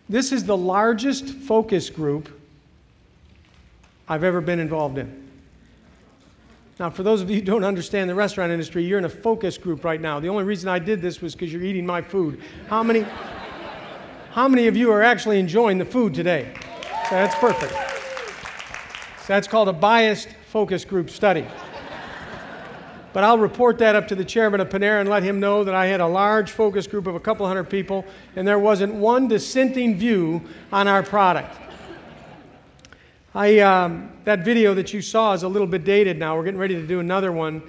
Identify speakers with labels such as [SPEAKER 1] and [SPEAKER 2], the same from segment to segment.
[SPEAKER 1] This is the largest focus group I've ever been involved in. Now, for those of you who don't understand the restaurant industry, you're in a focus group right now. The only reason I did this was because you're eating my food. How many of you are actually enjoying the food today? So that's perfect. So that's called a biased focus group study. But I'll report that up to the chairman of Panera and let him know that I had a large focus group of a couple hundred people, and there wasn't one dissenting view on our product. That video that you saw is a little bit dated now. We're getting ready to do another one,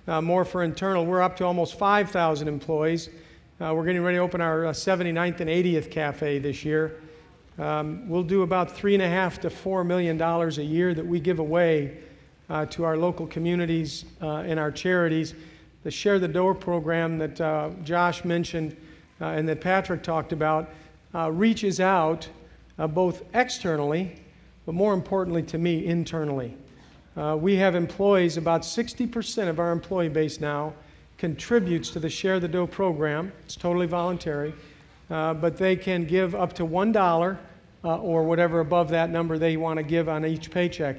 [SPEAKER 1] more for internal. We're up to almost 5,000 employees. We're getting ready to open our 79th and 80th cafe this year. We'll do about $3.5 to $4 million a year that we give away to our local communities and our charities. The Share the Dough program that Josh mentioned and that Patrick talked about reaches out both externally, but more importantly to me, internally. We have employees, about 60% of our employee base now contributes to the Share the Dough program. It's totally voluntary, but they can give up to $1 or whatever above that number they want to give on each paycheck.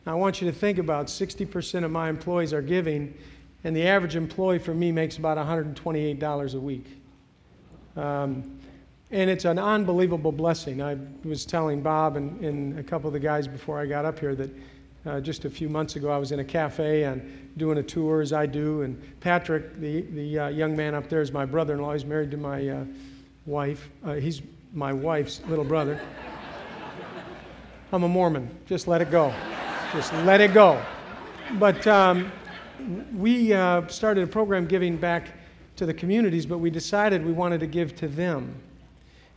[SPEAKER 1] I want you to think about 60% of my employees are giving, and the average employee for me makes about $128 a week. And it's an unbelievable blessing. I was telling Bob and a couple of the guys before I got up here that just a few months ago I was in a cafe and doing a tour as I do, and Patrick, the young man up there, is my brother-in-law. He's married to my wife. He's my wife's little brother. I'm a Mormon. Just let it go. Just let it go. But we started a program giving back to the communities, but we decided we wanted to give to them.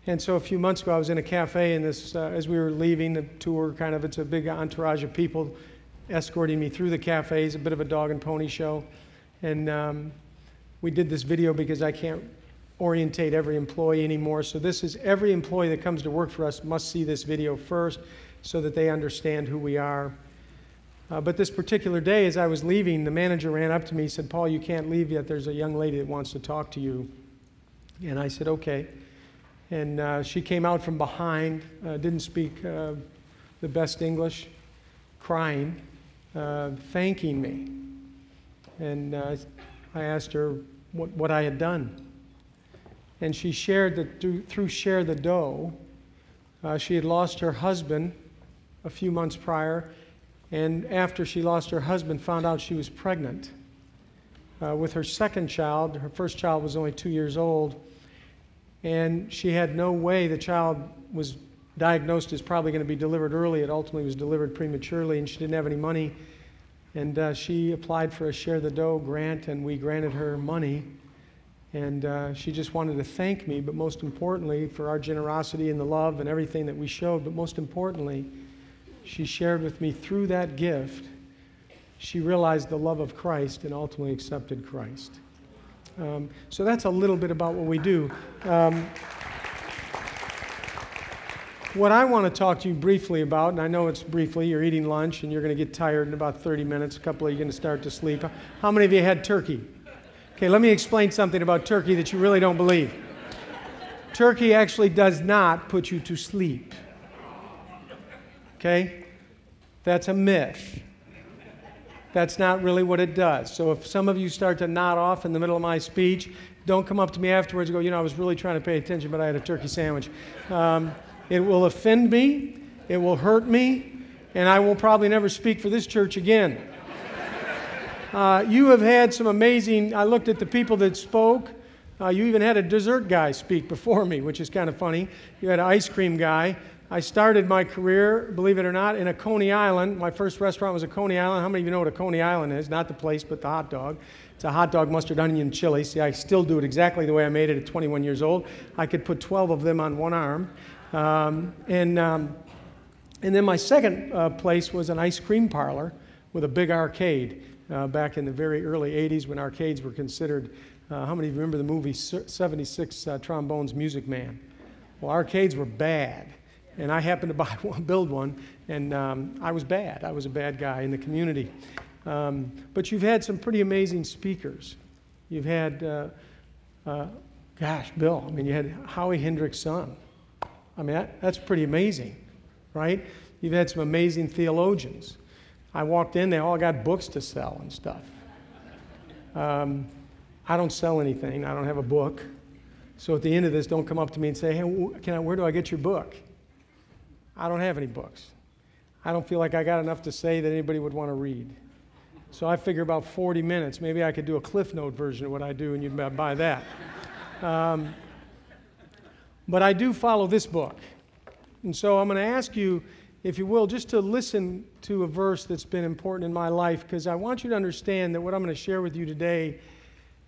[SPEAKER 1] And so a few months ago, I was in a cafe, and this, as we were leaving the tour, it's a big entourage of people escorting me through the cafes, a bit of a dog and pony show. And we did this video because I can't orientate every employee anymore. So this is every employee that comes to work for us must see this video first so that they understand who we are. But this particular day, as I was leaving, the manager ran up to me and said, "Paul, you can't leave yet. There's a young lady that wants to talk to you." And I said, "Okay." And she came out from behind, didn't speak the best English, crying, thanking me. And I asked her what I had done. And she shared that through Share the Dough, she had lost her husband a few months prior, and after she lost her husband, found out she was pregnant with her second child. Her first child was only 2 years old, and she had no way. The child was diagnosed as probably going to be delivered early. It ultimately was delivered prematurely, and she didn't have any money. And she applied for a Share the Dough grant, and we granted her money. And she just wanted to thank me, but most importantly, for our generosity and the love and everything that we showed. But most importantly, she shared with me through that gift, she realized the love of Christ and ultimately accepted Christ. So that's a little bit about what we do. What I want to talk to you briefly about, and I know it's briefly, you're eating lunch and you're going to get tired in about 30 minutes. A couple of you are going to start to sleep. How many of you had turkey? Okay, let me explain something about turkey that you really don't believe. Turkey actually does not put you to sleep. Okay? That's a myth. That's not really what it does. So if some of you start to nod off in the middle of my speech, don't come up to me afterwards and go, I was really trying to pay attention, but I had a turkey sandwich. It will offend me, it will hurt me, and I will probably never speak for this church again. You have had some amazing, I looked at the people that spoke. You even had a dessert guy speak before me, which is kind of funny. You had an ice cream guy. I started my career, believe it or not, in a Coney Island. My first restaurant was a Coney Island. How many of you know what a Coney Island is? Not the place, but the hot dog. It's a hot dog, mustard, onion, chili. See, I still do it exactly the way I made it at 21 years old. I could put 12 of them on one arm. And then my second place was an ice cream parlor with a big arcade back in the very early 80s when arcades were considered, how many of you remember the movie 76 Trombones Music Man? Well, arcades were bad. And I happened to build one, and I was bad. I was a bad guy in the community. But you've had some pretty amazing speakers. You've had, Bill, you had Howie Hendrick's son. I mean, that's pretty amazing, right? You've had some amazing theologians. I walked in, they all got books to sell and stuff. I don't sell anything. I don't have a book. So at the end of this, don't come up to me and say, hey, where do I get your book? I don't have any books. I don't feel like I got enough to say that anybody would want to read. So I figure about 40 minutes. Maybe I could do a Cliff Note version of what I do and you'd buy that. But I do follow this book. And so I'm going to ask you, if you will, just to listen to a verse that's been important in my life, because I want you to understand that what I'm going to share with you today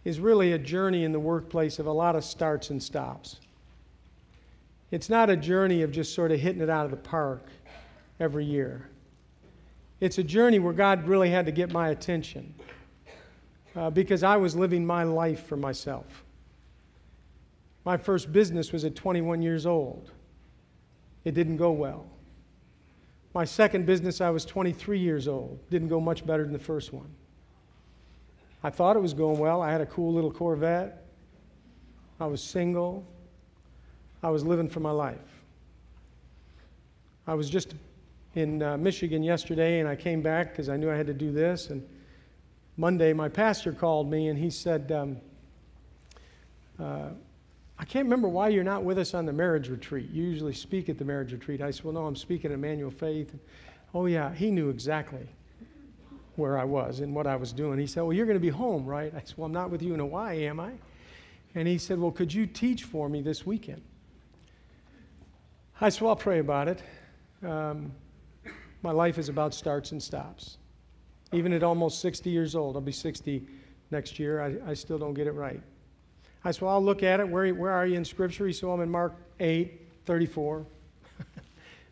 [SPEAKER 1] is really a journey in the workplace of a lot of starts and stops. It's not a journey of just sort of hitting it out of the park every year. It's a journey where God really had to get my attention because I was living my life for myself. My first business was at 21 years old. It didn't go well. My second business, I was 23 years old. Didn't go much better than the first one. I thought it was going well. I had a cool little Corvette. I was single. I was living for my life. I was just in Michigan yesterday, and I came back because I knew I had to do this. And Monday, my pastor called me, and he said, I can't remember why you're not with us on the marriage retreat. You usually speak at the marriage retreat. I said, well, no, I'm speaking at Emmanuel Faith. Oh, yeah, he knew exactly where I was and what I was doing. He said, well, you're going to be home, right? I said, well, I'm not with you in Hawaii, am I? And he said, well, could you teach for me this weekend? I said, well, I'll pray about it. My life is about starts and stops. Even at almost 60 years old, I'll be 60 next year, I still don't get it right. I said, well, I'll look at it. Where are you in Scripture? He said, well, I'm in Mark 8:34. If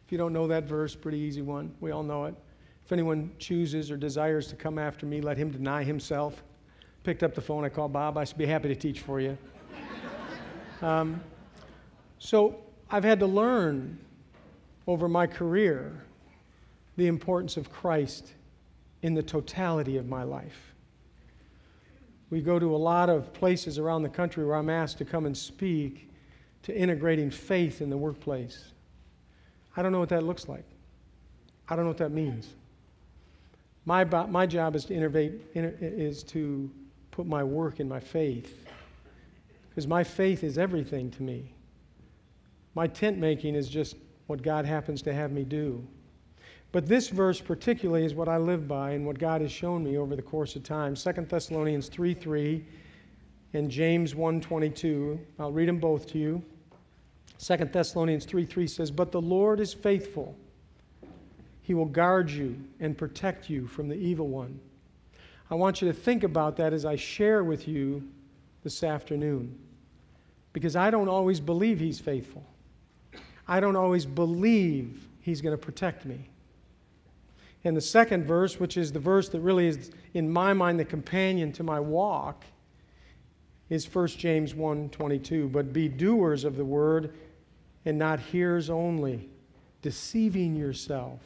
[SPEAKER 1] you don't know that verse, pretty easy one. We all know it. If anyone chooses or desires to come after me, let him deny himself. Picked up the phone. I called Bob. I said, be happy to teach for you. So I've had to learn over my career the importance of Christ in the totality of my life. We go to a lot of places around the country where I'm asked to come and speak to integrating faith in the workplace. I don't know what that looks like. I don't know what that means. My job is to is to put my work in my faith, because my faith is everything to me. My tent making is just what God happens to have me do. But this verse particularly is what I live by and what God has shown me over the course of time. 2 Thessalonians 3:3 and James 1:22. I'll read them both to you. 2 Thessalonians 3:3 says, but the Lord is faithful. He will guard you and protect you from the evil one. I want you to think about that as I share with you this afternoon, because I don't always believe He's faithful. I don't always believe He's going to protect me. And the second verse, which is the verse that really is, in my mind, the companion to my walk, is 1 James 1:22. But be doers of the word and not hearers only, deceiving yourself.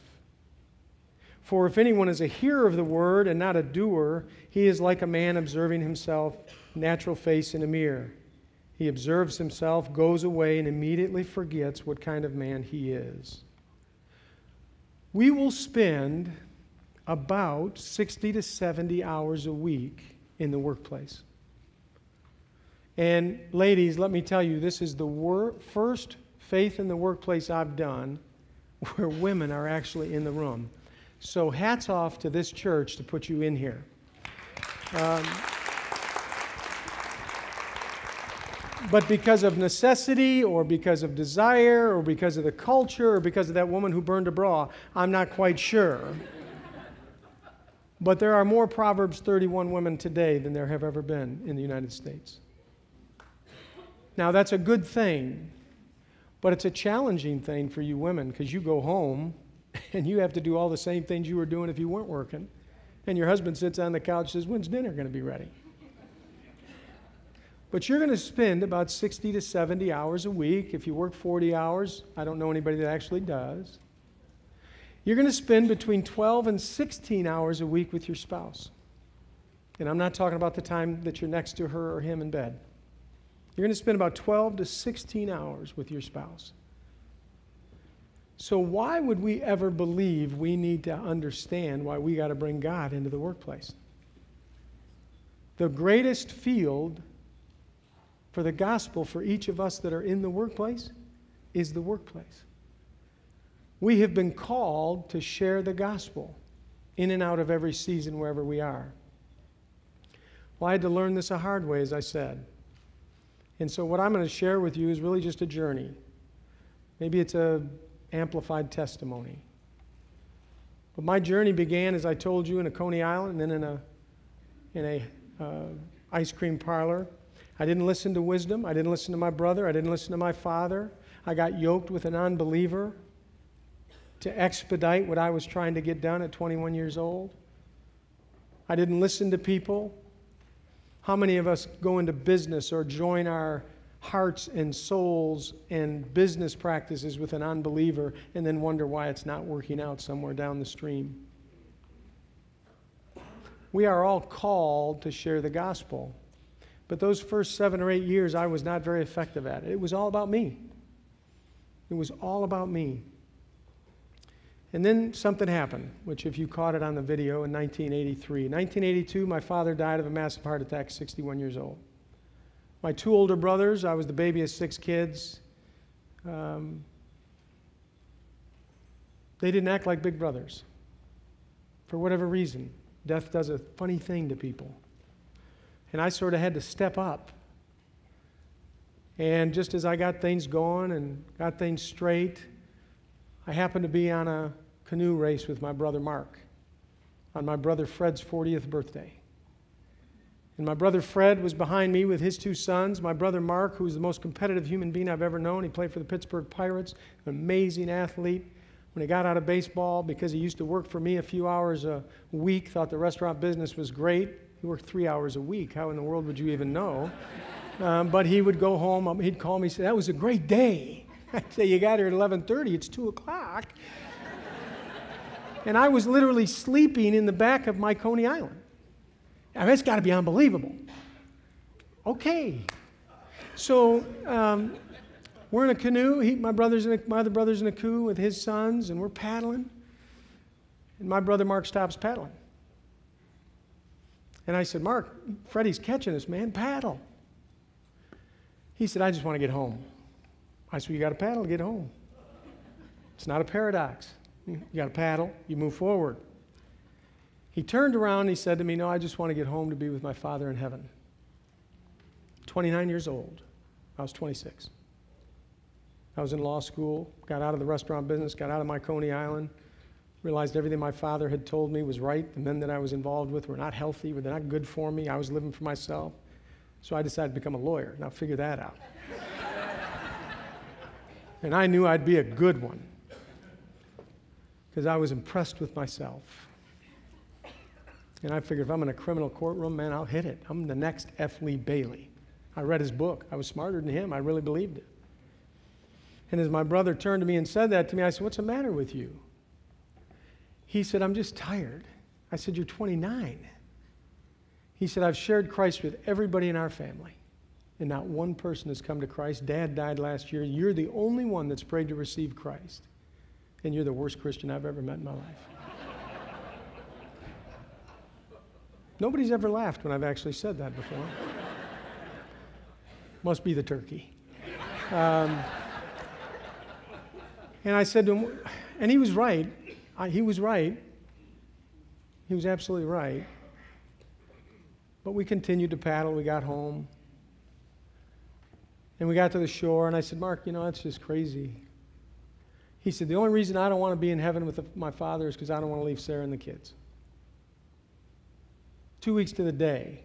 [SPEAKER 1] For if anyone is a hearer of the word and not a doer, he is like a man observing himself, natural face in a mirror. He observes himself, goes away, and immediately forgets what kind of man he is. We will spend about 60 to 70 hours a week in the workplace. And ladies, let me tell you, this is the first Faith in the Workplace I've done where women are actually in the room. So hats off to this church to put you in here. But because of necessity or because of desire or because of the culture or because of that woman who burned a bra, I'm not quite sure. But there are more Proverbs 31 women today than there have ever been in the United States. Now, that's a good thing, but it's a challenging thing for you women, because you go home and you have to do all the same things you were doing if you weren't working. And your husband sits on the couch and says, when's dinner going to be ready? But you're going to spend about 60 to 70 hours a week. If you work 40 hours, I don't know anybody that actually does. You're going to spend between 12 and 16 hours a week with your spouse. And I'm not talking about the time that you're next to her or him in bed. You're going to spend about 12 to 16 hours with your spouse. So why would we ever believe we need to understand why we got to bring God into the workplace? The greatest field for the gospel for each of us that are in the workplace is the workplace. We have been called to share the gospel in and out of every season wherever we are. Well, I had to learn this a hard way, as I said. And so what I'm going to share with you is really just a journey. Maybe it's an amplified testimony. But my journey began, as I told you, in a Coney Island and then in a ice cream parlor. I didn't listen to wisdom. I didn't listen to my brother. I didn't listen to my father. I got yoked with an unbeliever to expedite what I was trying to get done at 21 years old. I didn't listen to people. How many of us go into business or join our hearts and souls and business practices with an unbeliever and then wonder why it's not working out somewhere down the stream? We are all called to share the gospel. But those first 7 or 8 years, I was not very effective at it. It was all about me. It was all about me. And then something happened, which if you caught it on the video, in 1983. In 1982, my father died of a massive heart attack, 61 years old. My 2 older brothers, I was the baby of 6 kids. They didn't act like big brothers. For whatever reason, death does a funny thing to people. And I sort of had to step up. And just as I got things going and got things straight, I happened to be on a canoe race with my brother Mark on my brother Fred's 40th birthday. And my brother Fred was behind me with his 2 sons. My brother Mark, who was the most competitive human being I've ever known, he played for the Pittsburgh Pirates, an amazing athlete. When he got out of baseball, because he used to work for me a few hours a week, thought the restaurant business was great. He worked 3 hours a week. How in the world would you even know? But he would go home, he'd call me and say, "That was a great day." I'd say, "You got here at 11:30, it's 2 o'clock. And I was literally sleeping in the back of my Coney Island. I mean, it's got to be unbelievable. Okay. So we're in a canoe. My other brother's in a canoe with his sons, and we're paddling. And my brother Mark stops paddling. And I said, "Mark, Freddie's catching us, man. Paddle." He said, "I just want to get home." I said, "You got to paddle to get home. It's not a paradox. You got to paddle. You move forward." He turned around and he said to me, "No, I just want to get home to be with my Father in heaven." 29 years old. I was 26. I was in law school, got out of the restaurant business, got out of my Coney Island, realized everything my father had told me was right. The men that I was involved with were not healthy, they're not good for me. I was living for myself. So I decided to become a lawyer. Now figure that out. And I knew I'd be a good one because I was impressed with myself. And I figured if I'm in a criminal courtroom, man, I'll hit it. I'm the next F. Lee Bailey. I read his book. I was smarter than him. I really believed it. And as my brother turned to me and said that to me, I said, "What's the matter with you?" He said, "I'm just tired." I said, "You're 29. He said, "I've shared Christ with everybody in our family, and not one person has come to Christ. Dad died last year. You're the only one that's prayed to receive Christ, and you're the worst Christian I've ever met in my life." Nobody's ever laughed when I've actually said that before. Must be the turkey. And I said to him, and he was right. He was right. He was absolutely right. But we continued to paddle. We got home. And we got to the shore, and I said, "Mark, that's just crazy." He said, "The only reason I don't want to be in heaven with my Father is because I don't want to leave Sarah and the kids." 2 weeks to the day,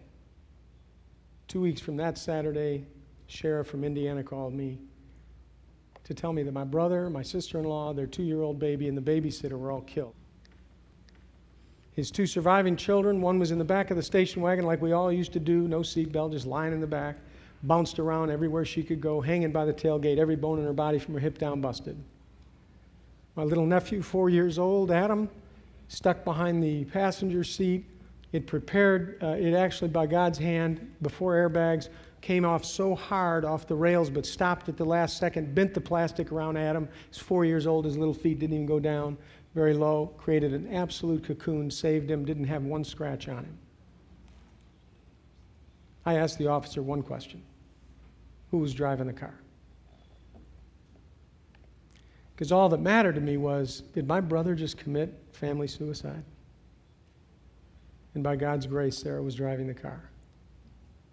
[SPEAKER 1] 2 weeks from that Saturday, sheriff from Indiana called me to tell me that my brother, my sister-in-law, their 2-year-old baby, and the babysitter were all killed. His 2 surviving children, one was in the back of the station wagon like we all used to do, no seatbelt, just lying in the back, bounced around everywhere she could go, hanging by the tailgate, every bone in her body from her hip down busted. My little nephew, 4 years old, Adam, stuck behind the passenger seat. It actually, by God's hand, before airbags, came off so hard off the rails, but stopped at the last second, bent the plastic around Adam. He's 4 years old. His little feet didn't even go down very low. Created an absolute cocoon, saved him, didn't have one scratch on him. I asked the officer one question. Who was driving the car? Because all that mattered to me was, did my brother just commit family suicide? And by God's grace, Sarah was driving the car.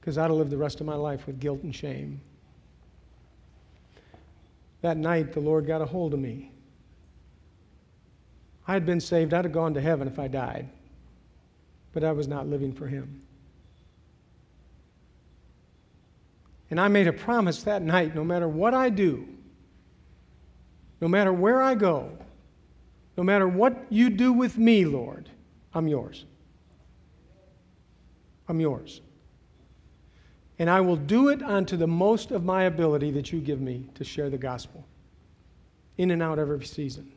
[SPEAKER 1] Because I'd have lived the rest of my life with guilt and shame. That night, the Lord got a hold of me. I had been saved. I'd have gone to heaven if I died. But I was not living for Him. And I made a promise that night, no matter what I do, no matter where I go, no matter what you do with me, Lord, I'm yours. I'm yours. And I will do it unto the most of my ability that you give me to share the gospel, in and out every season.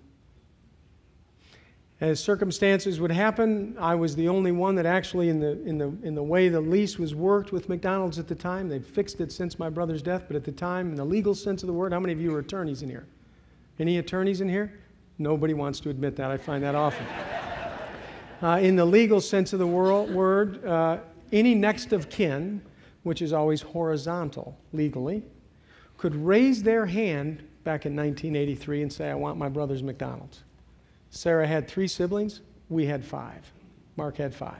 [SPEAKER 1] As circumstances would happen, I was the only one that actually, in the way the lease was worked with McDonald's at the time, they've fixed it since my brother's death, but at the time, in the legal sense of the word, how many of you are attorneys in here? Any attorneys in here? Nobody wants to admit that. I find that awful. In the legal sense of the word, any next of kin, which is always horizontal legally, could raise their hand back in 1983 and say, I want my brother's McDonald's. Sarah had 3 siblings. We had 5. Mark had 5.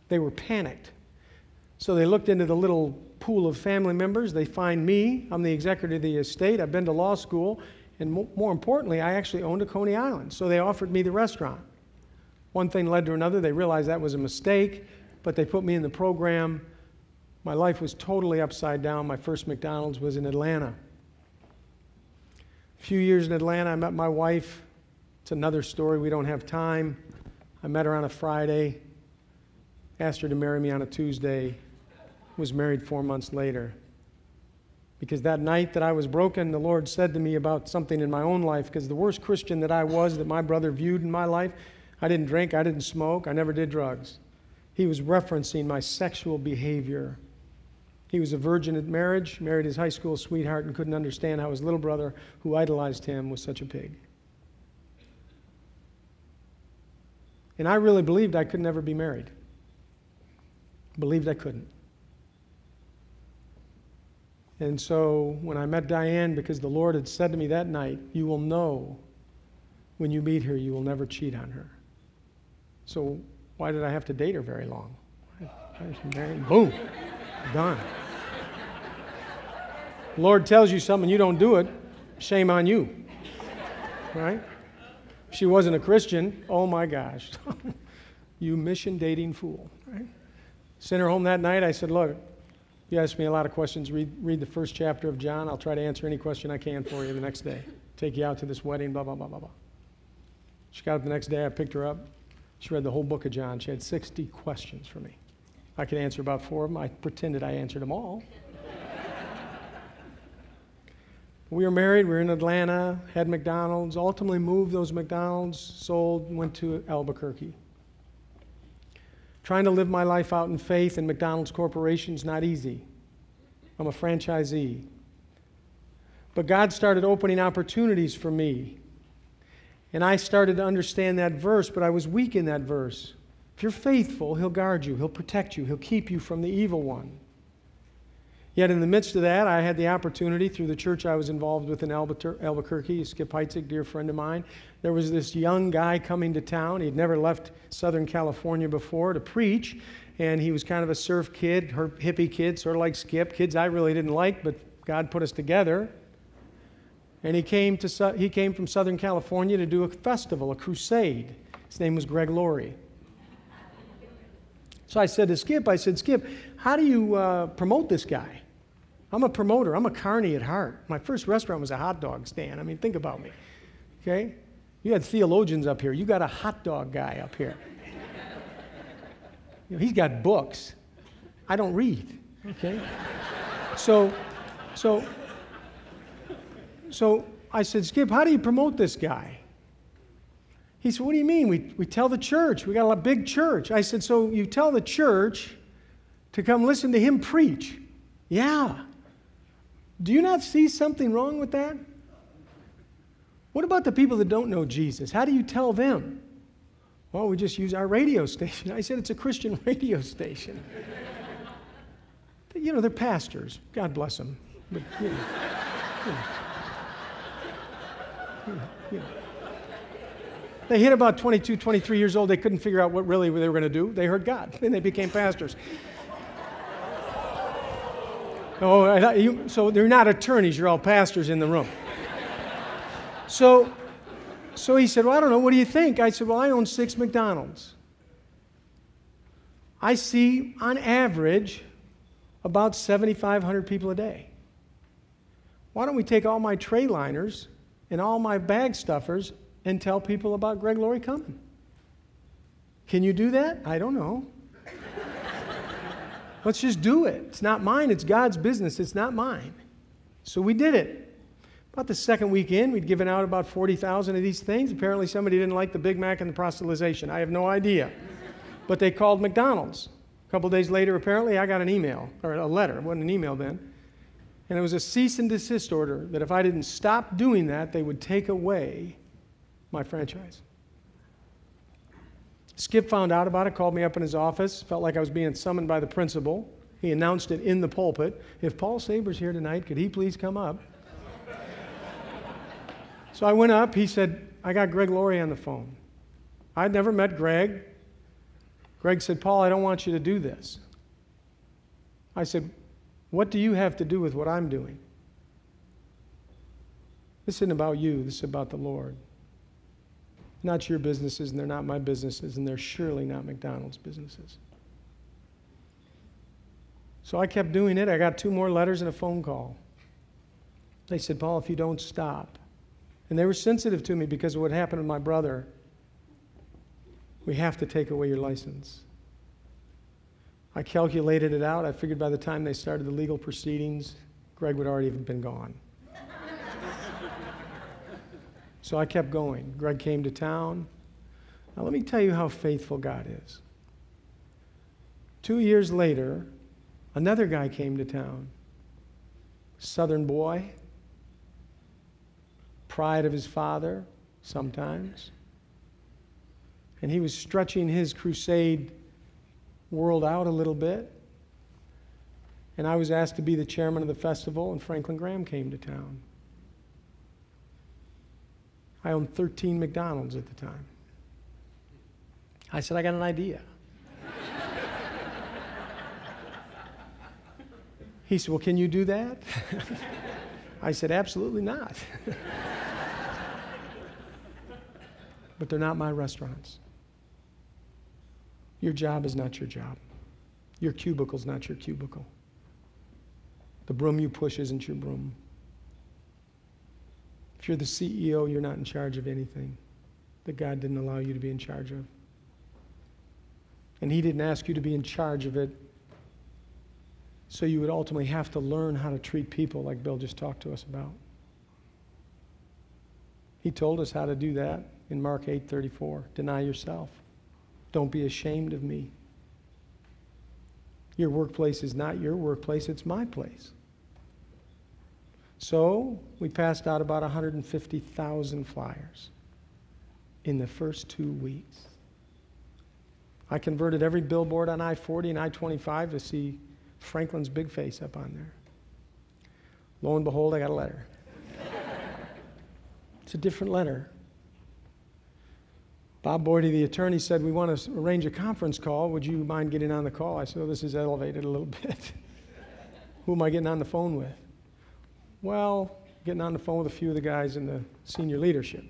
[SPEAKER 1] They were panicked. So they looked into the little pool of family members. They find me. I'm the executor of the estate. I've been to law school. And more importantly, I actually owned a Coney Island. So they offered me the restaurant. One thing led to another. They realized that was a mistake, but they put me in the program. My life was totally upside down. My first McDonald's was in Atlanta. A few years in Atlanta, I met my wife. It's another story. We don't have time. I met her on a Friday, asked her to marry me on a Tuesday, was married 4 months later. Because that night that I was broken, the Lord said to me about something in my own life, because the worst Christian that I was, that my brother viewed in my life, I didn't drink, I didn't smoke, I never did drugs. He was referencing my sexual behavior. He was a virgin at marriage, married his high school sweetheart, and couldn't understand how his little brother, who idolized him, was such a pig. And I really believed I could never be married. Believed I couldn't. And so when I met Diane, because the Lord had said to me that night, you will know when you meet her, you will never cheat on her. So why did I have to date her very long? I was married, boom, done. The Lord tells you something, you don't do it, shame on you, right? She wasn't a Christian, oh my gosh, you mission dating fool, right? Sent her home that night, I said, look, you asked me a lot of questions, read the first chapter of John, I'll try to answer any question I can for you the next day. Take you out to this wedding, blah, blah, blah, blah, blah. She got up the next day, I picked her up, she read the whole book of John, she had 60 questions for me. I could answer about 4 of them, I pretended I answered them all. We were married, we were in Atlanta, had McDonald's, ultimately moved those McDonald's, sold, went to Albuquerque. Trying to live my life out in faith in McDonald's Corporation is not easy. I'm a franchisee. But God started opening opportunities for me. And I started to understand that verse, but I was weak in that verse. If you're faithful, He'll guard you, He'll protect you, He'll keep you from the evil one. Yet in the midst of that, I had the opportunity through the church I was involved with in Albuquerque, Skip Heitzig, dear friend of mine. There was this young guy coming to town. He'd never left Southern California before to preach, and he was kind of a surf kid, hippie kid, sort of like Skip, kids I really didn't like, but God put us together. And he came from Southern California to do a festival, a crusade. His name was Greg Laurie. So I said to Skip, Skip, how do you promote this guy? I'm a promoter. I'm a carny at heart. My first restaurant was a hot dog stand. I mean, think about me, okay? You had theologians up here. You got a hot dog guy up here. You know, he's got books. I don't read, okay? So I said, Skip, how do you promote this guy? He said, what do you mean? We tell the church. We got a big church. I said, so you tell the church to come listen to him preach. Yeah. Do you not see something wrong with that? What about the people that don't know Jesus? How do you tell them? Well, we just use our radio station. I said it's a Christian radio station. You know, they're pastors. God bless them. But, you know. They hit about 22, 23 years old. They couldn't figure out what really they were going to do. They heard God, and they became pastors. Oh, so they're not attorneys. You're all pastors in the room. So he said, well, I don't know. What do you think? I said, well, I own 6 McDonald's. I see, on average, about 7,500 people a day. Why don't we take all my tray liners and all my bag stuffers and tell people about Greg Laurie coming? Can you do that? I don't know. Let's just do it. It's not mine. It's God's business. It's not mine. So we did it. About the second weekend, we'd given out about 40,000 of these things. Apparently somebody didn't like the Big Mac and the proselytization. I have no idea. But they called McDonald's. A couple days later, apparently, I got an email, or a letter. It wasn't an email then. And it was a cease and desist order that if I didn't stop doing that, they would take away my franchise. Skip found out about it, called me up in his office, felt like I was being summoned by the principal. He announced it in the pulpit. If Paul Saber's here tonight, could he please come up? So I went up. He said, I got Greg Laurie on the phone. I'd never met Greg. Greg said, Paul, I don't want you to do this. I said, what do you have to do with what I'm doing? This isn't about you. This is about the Lord. Not your businesses, and they're not my businesses, and they're surely not McDonald's businesses. So I kept doing it. I got 2 more letters and a phone call. They said, Paul, if you don't stop. And they were sensitive to me because of what happened to my brother. We have to take away your license. I calculated it out. I figured by the time they started the legal proceedings, Greg would already have been gone. So I kept going. Greg came to town. Now let me tell you how faithful God is. 2 years later, another guy came to town. Southern boy. Pride of his father, sometimes. And he was stretching his crusade world out a little bit. And I was asked to be the chairman of the festival, and Franklin Graham came to town. I owned 13 McDonald's at the time. I said, I got an idea. He said, well, can you do that? I said, absolutely not. But they're not my restaurants. Your job is not your job. Your cubicle's not your cubicle. The broom you push isn't your broom. If you're the CEO, you're not in charge of anything that God didn't allow you to be in charge of. And He didn't ask you to be in charge of it so you would ultimately have to learn how to treat people like Bill just talked to us about. He told us how to do that in Mark 8:34. Deny yourself. Don't be ashamed of me. Your workplace is not your workplace, it's my place. So we passed out about 150,000 flyers in the first 2 weeks. I converted every billboard on I-40 and I-25 to see Franklin's big face up on there. Lo and behold, I got a letter. It's a different letter. Bob Boydie, the attorney, said, we want to arrange a conference call. Would you mind getting on the call? I said, oh, this is elevated a little bit. Who am I getting on the phone with? Well, getting on the phone with a few of the guys in the senior leadership.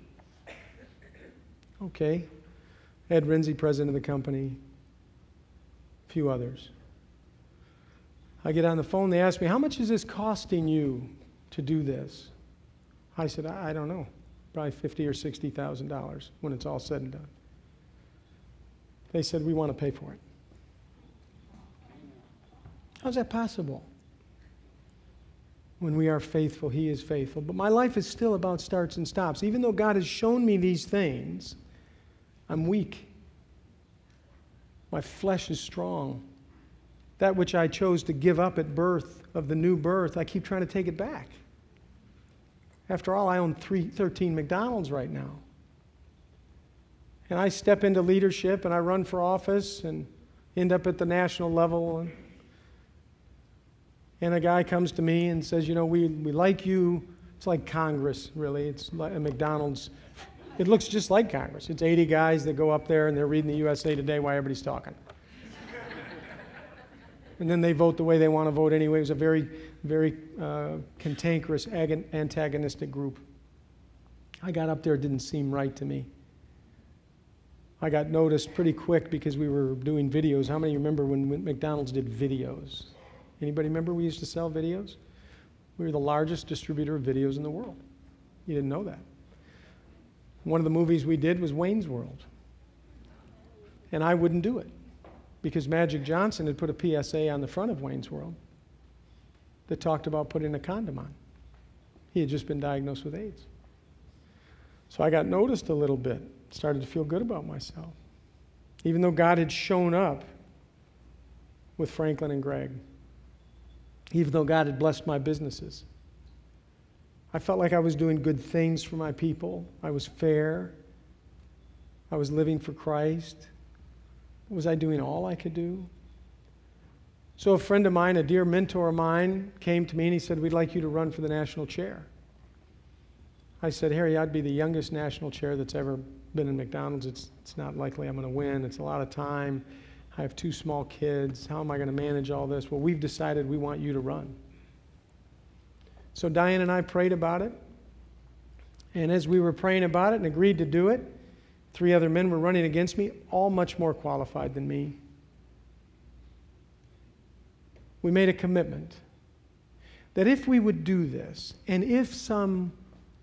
[SPEAKER 1] Okay. Ed Rinsey, president of the company, a few others. I get on the phone, they ask me, how much is this costing you to do this? I said, I don't know. Probably $50,000 or $60,000 when it's all said and done. They said, we want to pay for it. How's that possible? When we are faithful, He is faithful. But my life is still about starts and stops. Even though God has shown me these things, I'm weak. My flesh is strong. That which I chose to give up at birth of the new birth, I keep trying to take it back. After all, I own 13 McDonald's right now. And I step into leadership and I run for office and end up at the national level. And a guy comes to me and says, you know, we like you. It's like Congress, really. It's like a McDonald's. It looks just like Congress. It's 80 guys that go up there and they're reading the USA Today while everybody's talking. And then they vote the way they want to vote anyway. It was a very, very cantankerous, antagonistic group. I got up there, it didn't seem right to me. I got noticed pretty quick because we were doing videos. How many remember when McDonald's did videos? Anybody remember we used to sell videos? We were the largest distributor of videos in the world. You didn't know that. One of the movies we did was Wayne's World. And I wouldn't do it because Magic Johnson had put a PSA on the front of Wayne's World that talked about putting a condom on. He had just been diagnosed with AIDS. So I got noticed a little bit, started to feel good about myself. Even though God had shown up with Franklin and Greg, even though God had blessed my businesses, I felt like I was doing good things for my people. I was fair. I was living for Christ. Was I doing all I could do? So a friend of mine, a dear mentor of mine, came to me and he said, we'd like you to run for the national chair. I said, Harry, I'd be the youngest national chair that's ever been in McDonald's. It's not likely I'm going to win. It's a lot of time. I have 2 small kids. How am I going to manage all this? Well, we've decided we want you to run. So Diane and I prayed about it. And as we were praying about it and agreed to do it, 3 other men were running against me, all much more qualified than me. We made a commitment that if we would do this, and if some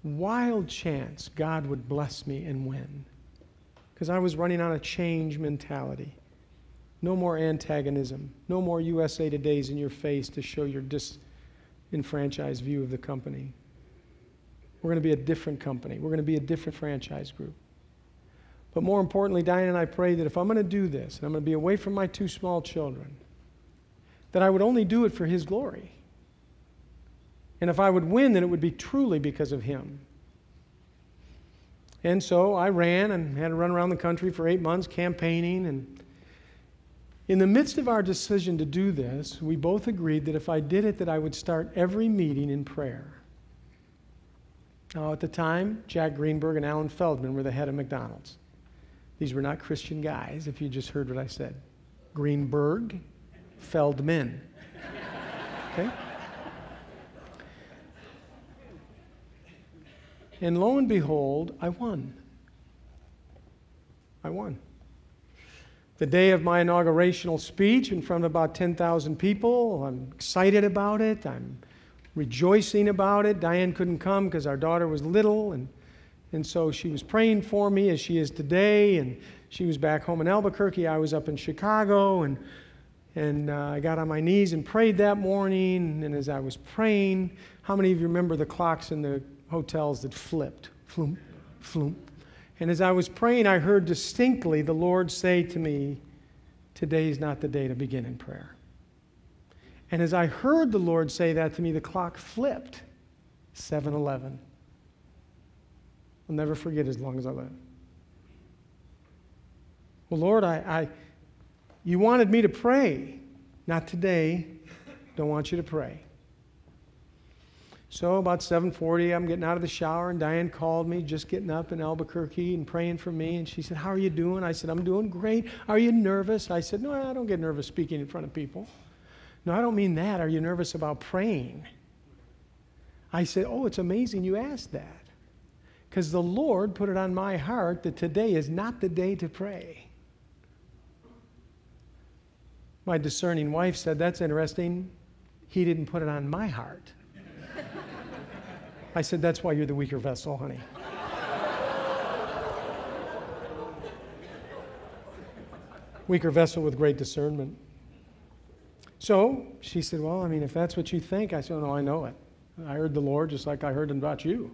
[SPEAKER 1] wild chance God would bless me and win, because I was running on a change mentality. No more antagonism. No more USA Today's in your face to show your disenfranchised view of the company. We're going to be a different company. We're going to be a different franchise group. But more importantly, Diane and I prayed that if I'm going to do this, and I'm going to be away from my 2 small children, that I would only do it for His glory. And if I would win, then it would be truly because of Him. And so I ran and had to run around the country for 8 months campaigning. And in the midst of our decision to do this, we both agreed that if I did it, that I would start every meeting in prayer. Now, at the time, Jack Greenberg and Alan Feldman were the head of McDonald's. These were not Christian guys, if you just heard what I said. Greenberg, Feldman. Okay? And lo and behold, I won. I won. The day of my inaugurational speech in front of about 10,000 people, I'm excited about it. I'm rejoicing about it. Diane couldn't come because our daughter was little, and so she was praying for me as she is today, and she was back home in Albuquerque. I was up in Chicago, and I got on my knees and prayed that morning, and as I was praying, how many of you remember the clocks in the hotels that flipped? Floom, floom. And as I was praying, I heard distinctly the Lord say to me, today is not the day to begin in prayer. And as I heard the Lord say that to me, the clock flipped, 7:11. I'll never forget as long as I live. Well, Lord, you wanted me to pray. Not today. Don't want you to pray. So about 7:40, I'm getting out of the shower, and Diane called me, just getting up in Albuquerque and praying for me. And she said, how are you doing? I said, I'm doing great. Are you nervous? I said, no, I don't get nervous speaking in front of people. No, I don't mean that. Are you nervous about praying? I said, oh, it's amazing you asked that. Because the Lord put it on my heart that today is not the day to pray. My discerning wife said, that's interesting. He didn't put it on my heart. I said, that's why you're the weaker vessel, honey. Weaker vessel with great discernment. So she said, well, I mean, if that's what you think. I said, oh, no, I know it. I heard the Lord just like I heard about you.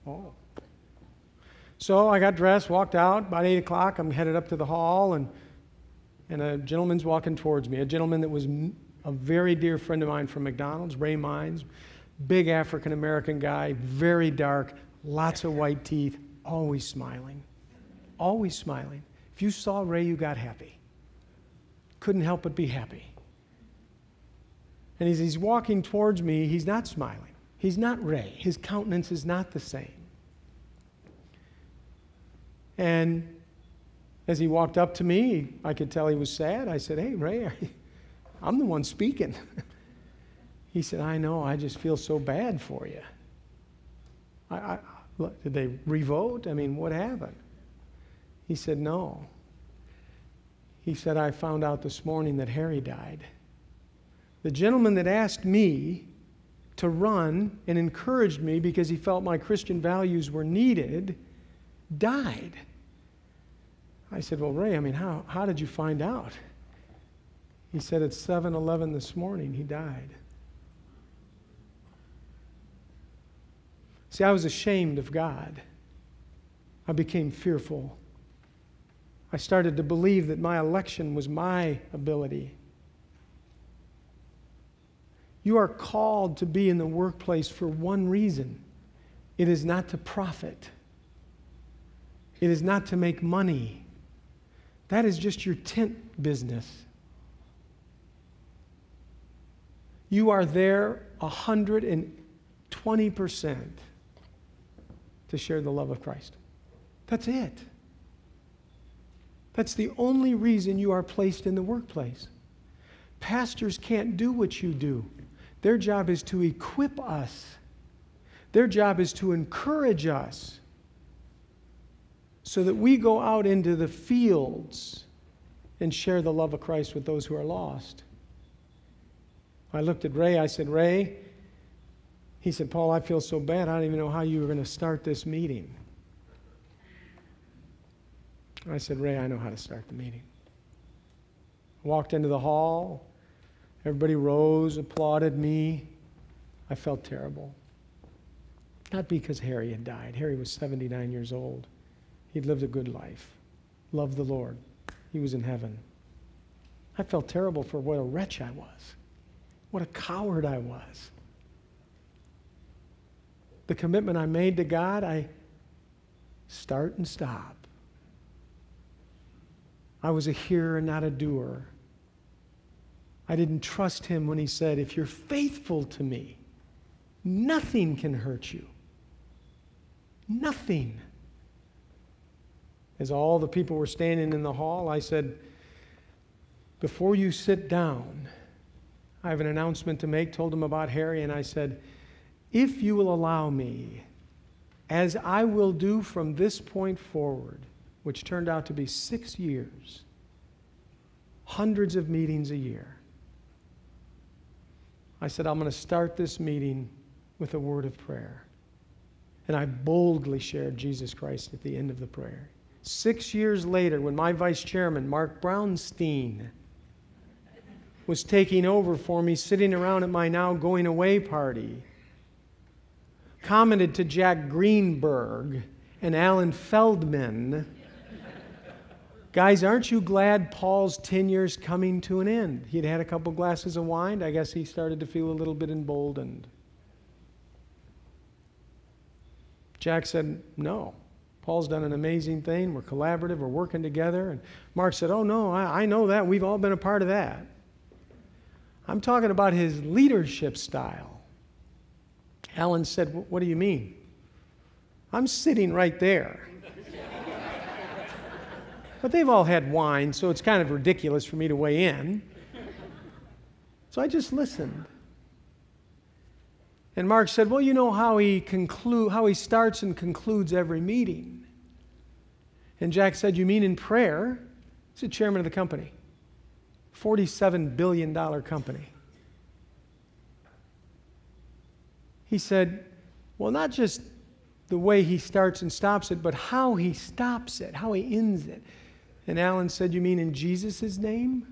[SPEAKER 1] Oh. So I got dressed, walked out. About 8 o'clock, I'm headed up to the hall, and and a gentleman's walking towards me, a gentleman that was a very dear friend of mine from McDonald's, Ray Mines, big African-American guy, very dark, lots of white teeth, always smiling. Always smiling. If you saw Ray, you got happy. Couldn't help but be happy. And as he's walking towards me, he's not smiling. He's not Ray. His countenance is not the same. And as he walked up to me, I could tell he was sad. I said, "Hey, Ray, I'm the one speaking." He said, "I know, I just feel so bad for you." Did they revote? I mean, what happened? He said, "No." He said, "I found out this morning that Harry died." The gentleman that asked me to run and encouraged me because he felt my Christian values were needed, died. I said, "Well, Ray, I mean, how did you find out?" He said, "At 7:11 this morning, he died." See, I was ashamed of God. I became fearful. I started to believe that my election was my ability. You are called to be in the workplace for one reason. It is not to profit. It is not to make money. That is just your tent business. You are there 120% to share the love of Christ. That's it. That's the only reason you are placed in the workplace. Pastors can't do what you do. Their job is to equip us. Their job is to encourage us so that we go out into the fields and share the love of Christ with those who are lost. I looked at Ray. I said, "Ray," he said, "Paul, I feel so bad. I don't even know how you were going to start this meeting." I said, "Ray, I know how to start the meeting." I walked into the hall. Everybody rose, applauded me. I felt terrible. Not because Harry had died. Harry was 79 years old. He'd lived a good life, loved the Lord. He was in heaven. I felt terrible for what a wretch I was, what a coward I was. The commitment I made to God, I start and stop. I was a hearer, not a doer. I didn't trust him when he said, "If you're faithful to me, nothing can hurt you." Nothing. As all the people were standing in the hall, I said, "Before you sit down, I have an announcement to make." Told them about Harry, and I said, "If you will allow me, as I will do from this point forward," which turned out to be 6 years, hundreds of meetings a year, I said, "I'm going to start this meeting with a word of prayer." And I boldly shared Jesus Christ at the end of the prayer. 6 years later, when my vice chairman, Mark Brownstein, was taking over for me, sitting around at my now going away party, commented to Jack Greenberg and Alan Feldman, "Guys, aren't you glad Paul's tenure's coming to an end?" He'd had a couple glasses of wine. I guess he started to feel a little bit emboldened. Jack said, "No. Paul's done an amazing thing. We're collaborative. We're working together." And Mark said, "Oh, no, I know that. We've all been a part of that. I'm talking about his leadership style." Alan said, "What do you mean?" "I'm sitting right there." But they've all had wine, so it's kind of ridiculous for me to weigh in. So I just listened. And Mark said, "Well, you know how he starts and concludes every meeting." And Jack said, "You mean in prayer?" He's the chairman of the company. $47 billion company. He said, "Well, not just the way he starts and stops it, but how he stops it, how he ends it." And Alan said, "You mean in Jesus' name?"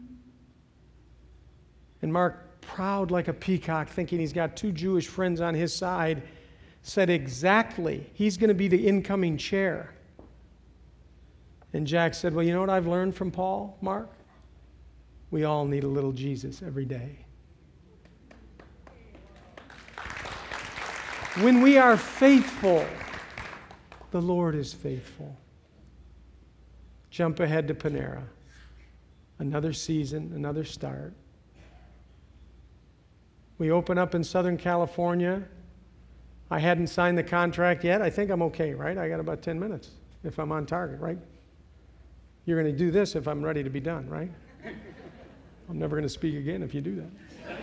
[SPEAKER 1] And Mark, proud like a peacock, thinking he's got two Jewish friends on his side, said, "Exactly. He's going to be the incoming chair." And Jack said, "Well, you know what I've learned from Paul, Mark? We all need a little Jesus every day. When we are faithful, the Lord is faithful. Jump ahead to Panera. Another season, another start. We open up in Southern California. I hadn't signed the contract yet. I think I'm okay, right? I got about 10 minutes if I'm on target, right? You're going to do this if I'm ready to be done, right? I'm never going to speak again if you do that.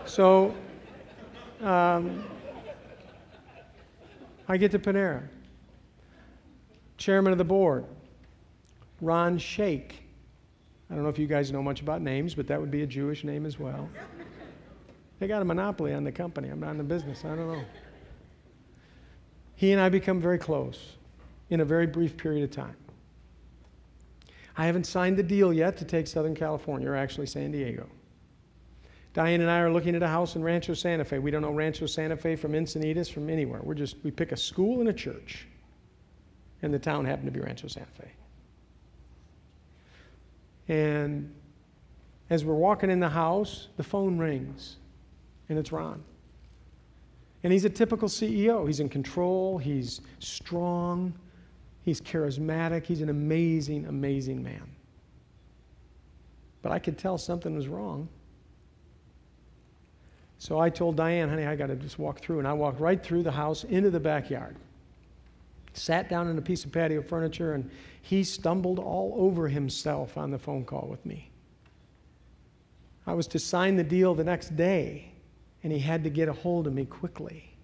[SPEAKER 1] So, I get to Panera. Chairman of the board, Ron Shaich. I don't know if you guys know much about names, but that would be a Jewish name as well. They got a monopoly on the company. I'm not in the business. I don't know. He and I become very close in a very brief period of time. I haven't signed the deal yet to take Southern California, or actually San Diego. Diane and I are looking at a house in Rancho Santa Fe. We don't know Rancho Santa Fe from Encinitas, from anywhere. We pick a school and a church. And the town happened to be Rancho Santa Fe. And as we're walking in the house, the phone rings, and it's Ron. And he's a typical CEO. He's in control, he's strong, he's charismatic, he's an amazing, amazing man. But I could tell something was wrong. So I told Diane, honey, I got to just walk through. And I walked right through the house into the backyard. Sat down on a piece of patio furniture, and he stumbled all over himself on the phone call with me. I was to sign the deal the next day, and he had to get a hold of me quickly.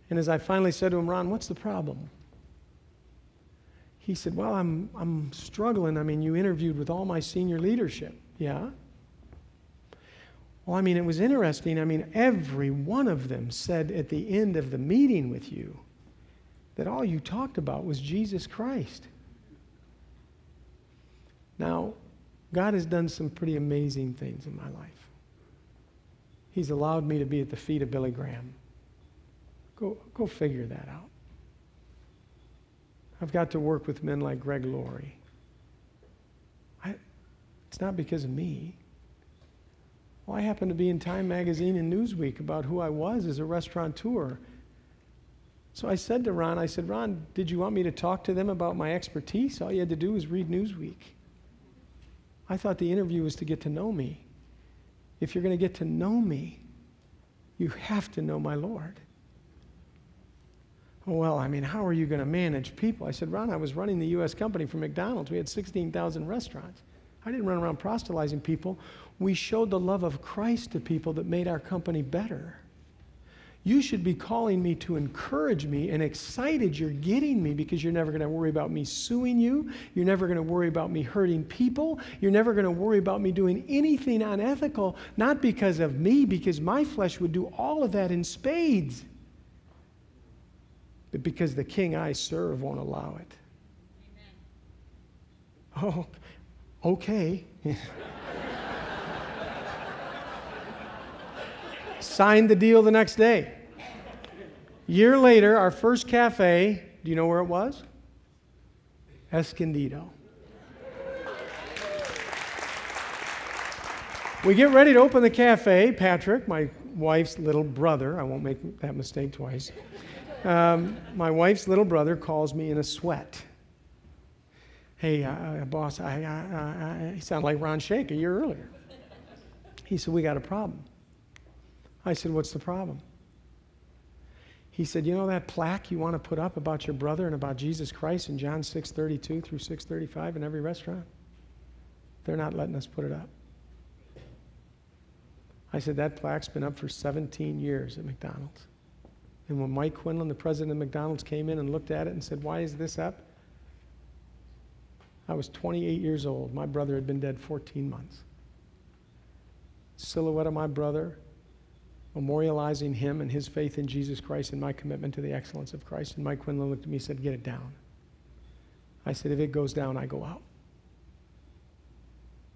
[SPEAKER 1] And as I finally said to him, Ron, what's the problem? He said, well, I'm struggling. I mean, you interviewed with all my senior leadership. Yeah? Well, I mean, it was interesting. I mean, every one of them said at the end of the meeting with you that all you talked about was Jesus Christ. Now, God has done some pretty amazing things in my life. He's allowed me to be at the feet of Billy Graham. Go figure that out. I've got to work with men like Greg Laurie. It's not because of me. Well, I happened to be in Time Magazine and Newsweek about who I was as a restaurateur. So I said to Ron, Ron, did you want me to talk to them about my expertise? All you had to do was read Newsweek. I thought the interview was to get to know me. If you're going to get to know me, you have to know my Lord. Well, I mean, how are you going to manage people? I said, Ron, I was running the U.S. company for McDonald's. We had 16,000 restaurants. I didn't run around proselytizing people. We showed the love of Christ to people that made our company better. You should be calling me to encourage me and excited you're getting me, because you're never going to worry about me suing you. You're never going to worry about me hurting people. You're never going to worry about me doing anything unethical, not because of me, because my flesh would do all of that in spades, but because the King I serve won't allow it. Amen. Oh, okay. Signed the deal the next day. Year later, our first cafe, do you know where it was? Escondido. We get ready to open the cafe. Patrick, my wife's little brother, I won't make that mistake twice. My wife's little brother calls me in a sweat. Hey, boss, he sounded like Ron Shaich a year earlier. He said, we got a problem. I said, what's the problem? He said, you know that plaque you want to put up about your brother and about Jesus Christ in John 6:32 through 6:35 in every restaurant? They're not letting us put it up. I said, that plaque's been up for 17 years at McDonald's. And when Mike Quinlan, the president of McDonald's, came in and looked at it and said, why is this up? I was 28 years old. My brother had been dead 14 months. Silhouette of my brother, memorializing him and his faith in Jesus Christ and my commitment to the excellence of Christ. And Mike Quinlan looked at me and said, get it down. I said, if it goes down, I go out.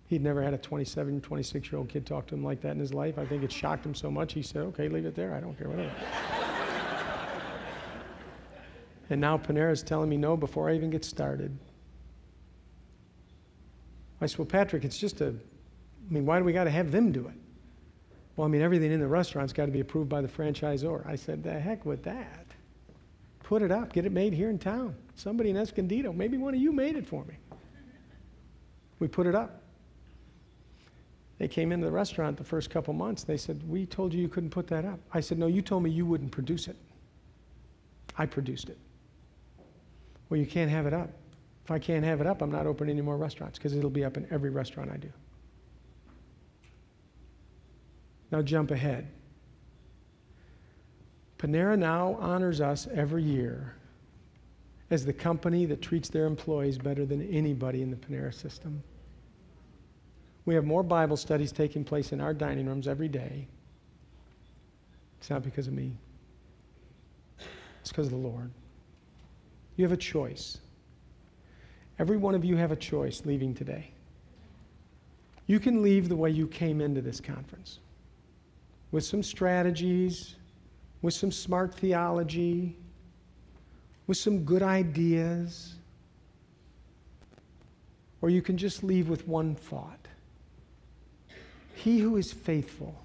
[SPEAKER 1] He'd never had a 27, 26-year-old kid talk to him like that in his life. I think it shocked him so much, he said, okay, leave it there. I don't care, whatever. And now Panera's telling me no before I even get started. I said, well, Patrick, it's just why do we got to have them do it? Well, everything in the restaurant's got to be approved by the franchisor. I said, the heck with that. Put it up. Get it made here in town. Somebody in Escondido. Maybe one of you made it for me. We put it up. They came into the restaurant the first couple months. They said, we told you couldn't put that up. I said, no, you told me you wouldn't produce it. I produced it. Well, you can't have it up. If I can't have it up, I'm not opening any more restaurants because it'll be up in every restaurant I do. Now jump ahead. Panera now honors us every year as the company that treats their employees better than anybody in the Panera system. We have more Bible studies taking place in our dining rooms every day. It's not because of me. It's because of the Lord. You have a choice. Every one of you have a choice leaving today. You can leave the way you came into this conference, with some strategies, with some smart theology, with some good ideas, or you can just leave with one thought. He who is faithful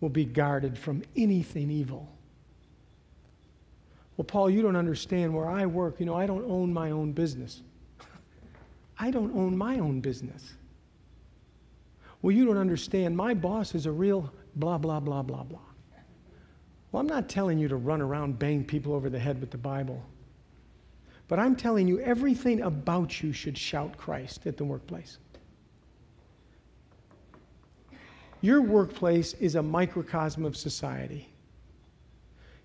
[SPEAKER 1] will be guarded from anything evil. Well, Paul, you don't understand where I work. I don't own my own business. I don't own my own business. Well, you don't understand. My boss is a real blah, blah, blah, blah, blah. Well, I'm not telling you to run around bang people over the head with the Bible. But I'm telling you, everything about you should shout Christ at the workplace. Your workplace is a microcosm of society.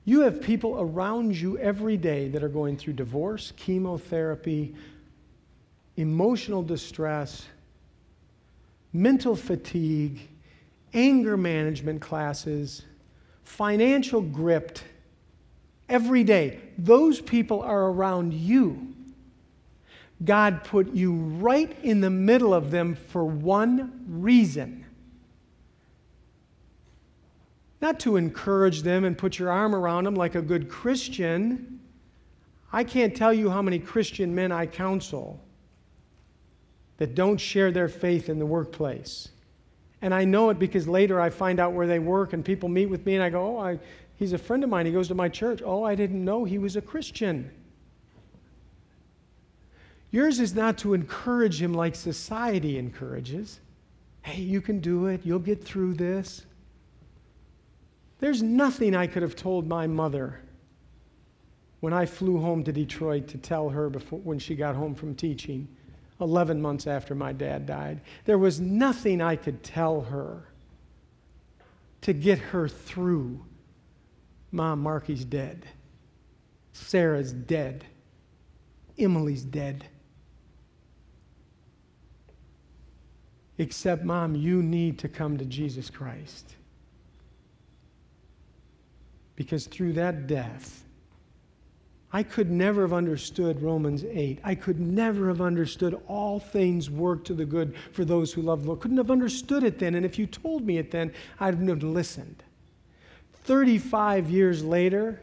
[SPEAKER 1] You have people around you every day that are going through divorce, chemotherapy, emotional distress, mental fatigue, anger management classes, financial gripped, every day. Those people are around you. God put you right in the middle of them for one reason. Not to encourage them and put your arm around them like a good Christian. I can't tell you how many Christian men I counsel that don't share their faith in the workplace. And I know it because later I find out where they work and people meet with me and I go, he's a friend of mine. He goes to my church. Oh, I didn't know he was a Christian. Yours is not to encourage him like society encourages. Hey, you can do it. You'll get through this. There's nothing I could have told my mother when I flew home to Detroit to tell her when she got home from teaching 11 months after my dad died. There was nothing I could tell her to get her through. Mom, Marky's dead. Sarah's dead. Emily's dead. Except, Mom, you need to come to Jesus Christ. Because through that death, I could never have understood Romans 8. I could never have understood all things work to the good for those who love the Lord. Couldn't have understood it then. And if you told me it then, I'd have listened. 35 years later,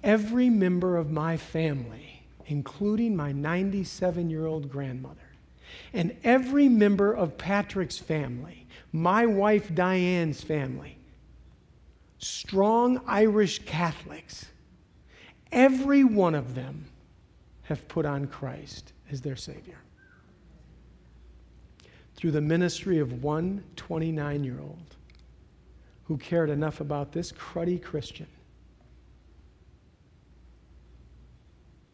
[SPEAKER 1] every member of my family, including my 97-year-old grandmother, and every member of Patrick's family, my wife Diane's family, strong Irish Catholics, every one of them have put on Christ as their Savior. Through the ministry of one 29-year-old who cared enough about this cruddy Christian.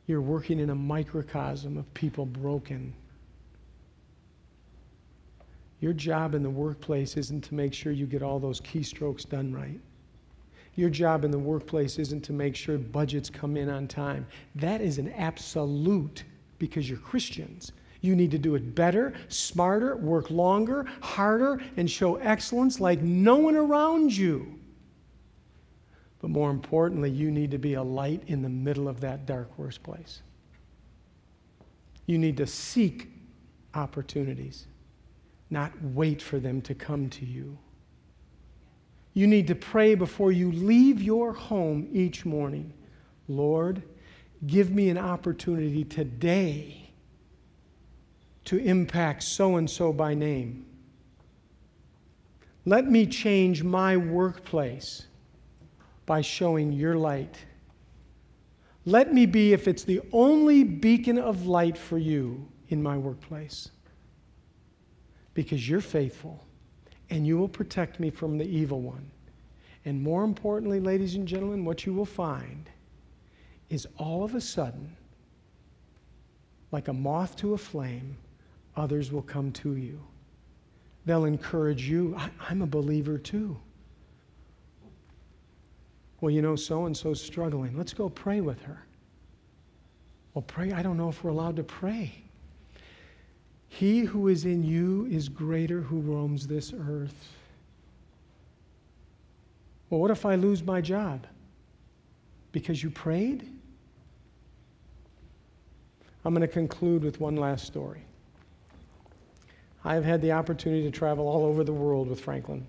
[SPEAKER 1] You're working in a microcosm of people broken. Your job in the workplace isn't to make sure you get all those keystrokes done right. Your job in the workplace isn't to make sure budgets come in on time. That is an absolute because you're Christians. You need to do it better, smarter, work longer, harder, and show excellence like no one around you. But more importantly, you need to be a light in the middle of that dark workplace. You need to seek opportunities, not wait for them to come to you. You need to pray before you leave your home each morning. Lord, give me an opportunity today to impact so-and-so by name. Let me change my workplace by showing your light. Let me be, if it's the only beacon of light for you in my workplace, because you're faithful and you will protect me from the evil one. And more importantly, ladies and gentlemen, what you will find is all of a sudden, like a moth to a flame, others will come to you. They'll encourage you. I'm a believer too. Well, you know, so-and-so's struggling. Let's go pray with her. Well, pray. I don't know if we're allowed to pray. He who is in you is greater who roams this earth. Well, what if I lose my job? Because you prayed? I'm going to conclude with one last story. I've had the opportunity to travel all over the world with Franklin.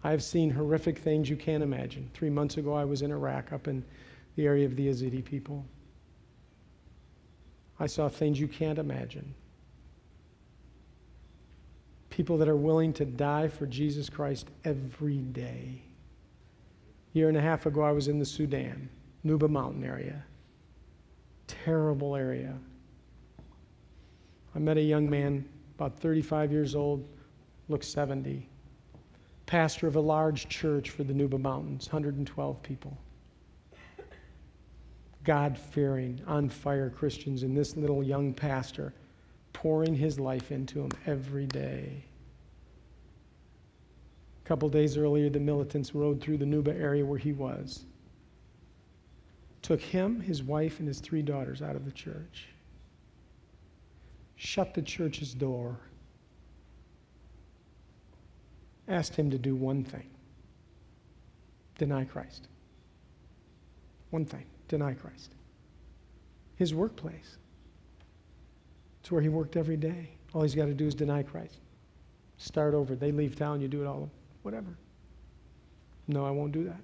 [SPEAKER 1] I've seen horrific things you can't imagine. 3 months ago, I was in Iraq, up in the area of the Yazidi people. I saw things you can't imagine. People that are willing to die for Jesus Christ every day. A year and a half ago, I was in the Sudan, Nuba Mountain area. Terrible area. I met a young man, about 35 years old, looks 70. Pastor of a large church for the Nuba Mountains, 112 people. God-fearing, on-fire Christians, and this little young pastor pouring his life into them every day. A couple days earlier, the militants rode through the Nuba area where he was. Took him, his wife, and his 3 daughters out of the church. Shut the church's door. Asked him to do one thing. Deny Christ. One thing. Deny Christ. His workplace. It's where he worked every day. All he's got to do is deny Christ. Start over. They leave town, you do it all. Whatever. No, I won't do that.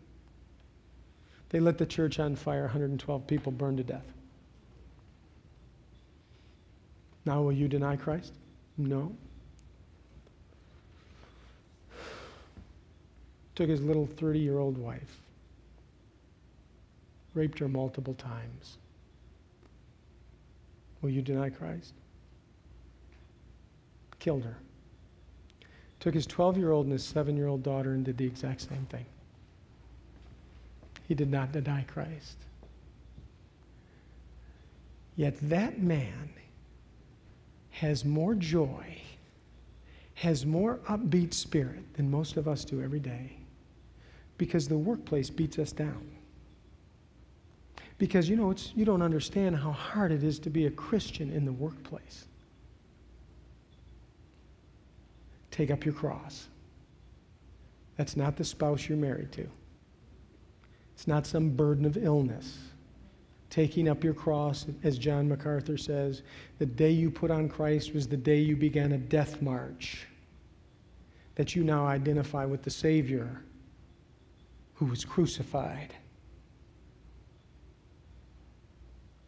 [SPEAKER 1] They lit the church on fire. 112 people burned to death. Now will you deny Christ? No. Took his little 30-year-old wife. Raped her multiple times. Will you deny Christ? Killed her. Took his 12-year-old and his 7-year-old daughter and did the exact same thing. He did not deny Christ. Yet that man has more joy, has more upbeat spirit than most of us do every day, because the workplace beats us down. Because, you know, you don't understand how hard it is to be a Christian in the workplace. Take up your cross. That's not the spouse you're married to. It's not some burden of illness. Taking up your cross, as John MacArthur says, the day you put on Christ was the day you began a death march, that you now identify with the Savior who was crucified.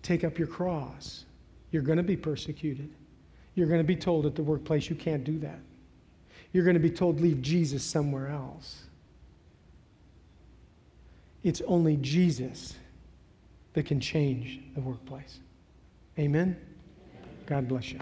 [SPEAKER 1] Take up your cross. You're going to be persecuted. You're going to be told at the workplace you can't do that. You're going to be told leave Jesus somewhere else. It's only Jesus that can change the workplace. Amen? God bless you.